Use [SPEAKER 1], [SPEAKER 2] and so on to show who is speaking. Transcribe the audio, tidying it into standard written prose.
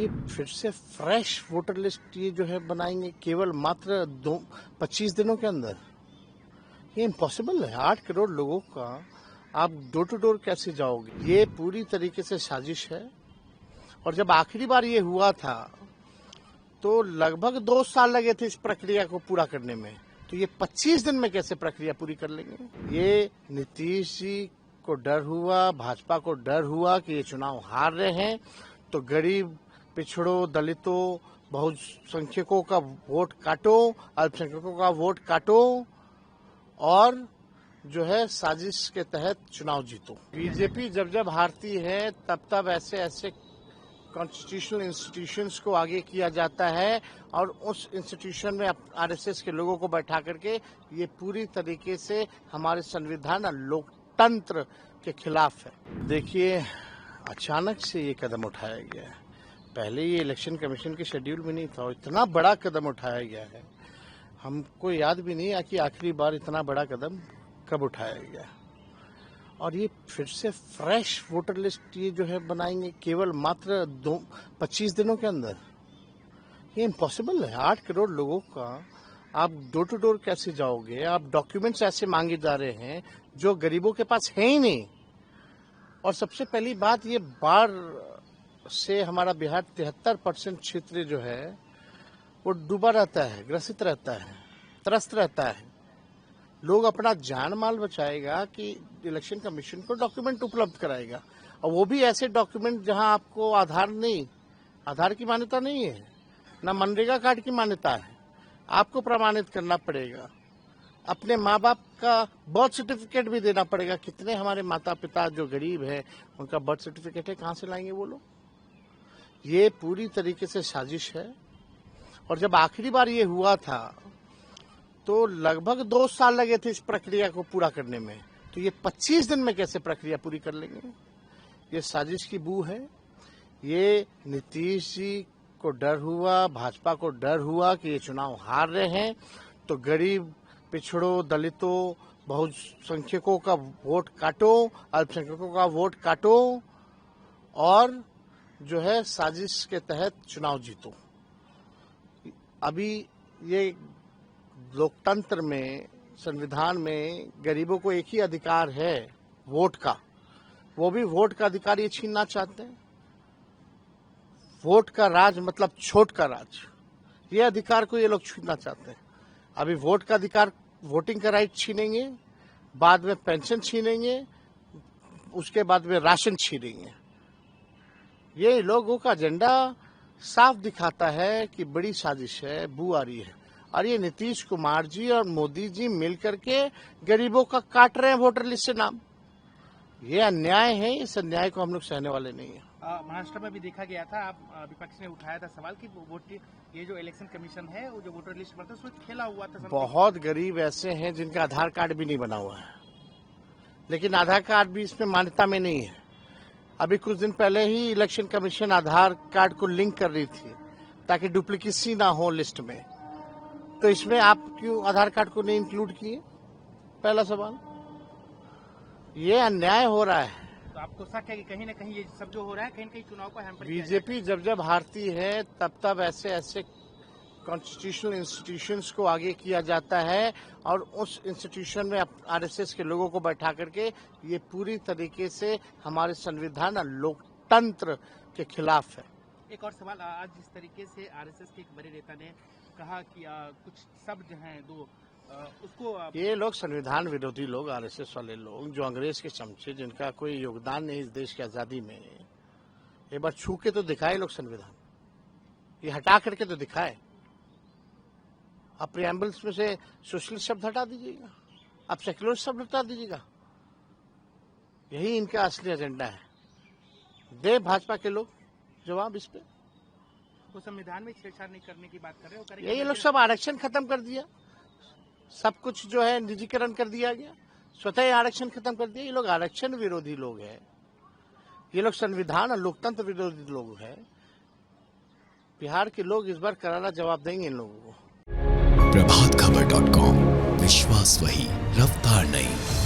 [SPEAKER 1] ये फिर से फ्रेश वोटर लिस्ट ये जो है बनाएंगे केवल मात्र 25 दिनों के अंदर। ये इम्पॉसिबल है। 8 करोड़ लोगों का आप डोर टू डोर कैसे जाओगे? ये पूरी तरीके से साजिश है। और जब आखिरी बार ये हुआ था तो लगभग 2 साल लगे थे इस प्रक्रिया को पूरा करने में, तो ये 25 दिन में कैसे प्रक्रिया पूरी कर लेंगे? ये नीतीश जी को डर हुआ, भाजपा को डर हुआ कि ये चुनाव हार रहे हैं तो गरीब, पिछड़ों, दलितों, बहुसंख्यकों का वोट काटो, अल्पसंख्यकों का वोट काटो और जो है साजिश के तहत चुनाव जीतो। बीजेपी जब जब हारती है तब तब ऐसे कॉन्स्टिट्यूशनल इंस्टीट्यूशंस को आगे किया जाता है और उस इंस्टीट्यूशन में आरएसएस के लोगों को बैठा करके ये पूरी तरीके से हमारे संविधान और लोकतंत्र के खिलाफ है। देखिए, अचानक से ये कदम उठाया गया है। पहले ये इलेक्शन कमीशन के शेड्यूल में नहीं था और इतना बड़ा कदम उठाया गया है, हमको याद भी नहीं है कि आखिरी बार इतना बड़ा कदम कब उठाया गया। और ये फिर से फ्रेश वोटर लिस्ट ये जो है बनाएंगे केवल मात्र 25 दिनों के अंदर। ये इम्पॉसिबल है। 8 करोड़ लोगों का आप डोर टू डोर कैसे जाओगे? आप डॉक्यूमेंट्स ऐसे मांगे जा रहे हैं जो गरीबों के पास है ही नहीं। और सबसे पहली बात, ये बाढ़ से हमारा बिहार 73% क्षेत्र जो है वो डूबा रहता है, ग्रसित रहता है, त्रस्त रहता है। लोग अपना जान माल बचाएगा कि इलेक्शन कमीशन को डॉक्यूमेंट उपलब्ध कराएगा, और वो भी ऐसे डॉक्यूमेंट जहां आपको आधार की मान्यता नहीं है, ना मनरेगा कार्ड की मान्यता है। आपको प्रमाणित करना पड़ेगा, अपने माँ बाप का बर्थ सर्टिफिकेट भी देना पड़ेगा। कितने हमारे माता पिता जो गरीब है उनका बर्थ सर्टिफिकेट है, कहाँ से लाएंगे वो लोग? ये पूरी तरीके से साजिश है। और जब आखिरी बार ये हुआ था तो लगभग 2 साल लगे थे इस प्रक्रिया को पूरा करने में, तो ये 25 दिन में कैसे प्रक्रिया पूरी कर लेंगे? ये साजिश की बू है। ये नीतीश जी को डर हुआ, भाजपा को डर हुआ कि ये चुनाव हार रहे हैं तो गरीब, पिछड़ों, दलितों, बहुसंख्यकों का वोट काटो, अल्पसंख्यकों का वोट काटो और जो है साजिश के तहत चुनाव जीतो। अभी ये लोकतंत्र में, संविधान में गरीबों को एक ही अधिकार है, वोट का। वो भी वोट का अधिकार ये छीनना चाहते हैं। वोट का राज मतलब छोट का राज, ये अधिकार को ये लोग छीनना चाहते हैं। अभी वोट का अधिकार, वोटिंग का राइट छीनेंगे, बाद में पेंशन छीनेंगे, उसके बाद में राशन छीनेंगे। ये लोगों का एजेंडा साफ दिखाता है कि बड़ी साजिश है, बू आ रही है। और ये नीतीश कुमार जी और मोदी जी मिलकर के गरीबों का काट रहे हैं वोटर लिस्ट से नाम। ये अन्याय है, इस अन्याय को हम लोग सहने वाले नहीं है।
[SPEAKER 2] महाराष्ट्र में भी देखा गया था, आप विपक्ष ने उठाया था सवाल कि ये जो इलेक्शन कमीशन है वो जो वोटर लिस्ट पर था उसमें खेला हुआ था।
[SPEAKER 1] बहुत गरीब ऐसे हैं जिनका आधार कार्ड भी नहीं बना हुआ है, लेकिन आधार कार्ड भी इसमें मान्यता में नहीं है। अभी कुछ दिन पहले ही इलेक्शन कमीशन आधार कार्ड को लिंक कर रही थी ताकि डुप्लीकेसी ना हो लिस्ट में, तो इसमें आप क्यों आधार कार्ड को नहीं इंक्लूड किए? पहला सवाल। ये अन्याय हो रहा है।
[SPEAKER 2] तो आपको शक है कि कहीं ना कहीं ये सब जो हो रहा है कहीं न कहीं चुनाव को हैम्पर?
[SPEAKER 1] बीजेपी जब जब हारती है तब तब ऐसे कॉन्स्टिट्यूशनल इंस्टीट्यूशंस को आगे किया जाता है और उस इंस्टीट्यूशन में आरएसएस के लोगों को बैठा करके ये पूरी तरीके से हमारे संविधान और लोकतंत्र के खिलाफ है।
[SPEAKER 2] एक और सवाल, आज जिस तरीके से आरएसएस के एक बड़े नेता ने कहा कि कुछ शब्द हैं दो उसको
[SPEAKER 1] ये लोग संविधान विरोधी लोग, आरएसएस वाले लोग जो अंग्रेज के चमचे, जिनका कोई योगदान नहीं इस देश की आजादी में, एक बार छू के तो दिखाए लोग संविधान, ये हटा करके तो दिखाए। आप प्रिएम्बल्स में से सोशलिस्ट शब्द हटा दीजिएगा, आप सेक्युलर शब्द हटा दीजिएगा। यही इनका असली एजेंडा है। दे भाजपा के लोग जवाब इस पे।
[SPEAKER 2] वो संविधान में छेड़छाड़ नहीं करने की बात कर रहे हो।
[SPEAKER 1] ये लोग सब आरक्षण खत्म कर दिया, सब कुछ जो है निजीकरण कर दिया गया, स्वतः आरक्षण खत्म कर दिया। ये लोग आरक्षण विरोधी लोग हैं, ये लोग संविधान और लोकतंत्र विरोधी लोग हैं। बिहार के लोग इस बार करारा जवाब देंगे इन लोगों को।
[SPEAKER 3] प्रभातखबर.com, विश्वास वही, रफ्तार नहीं।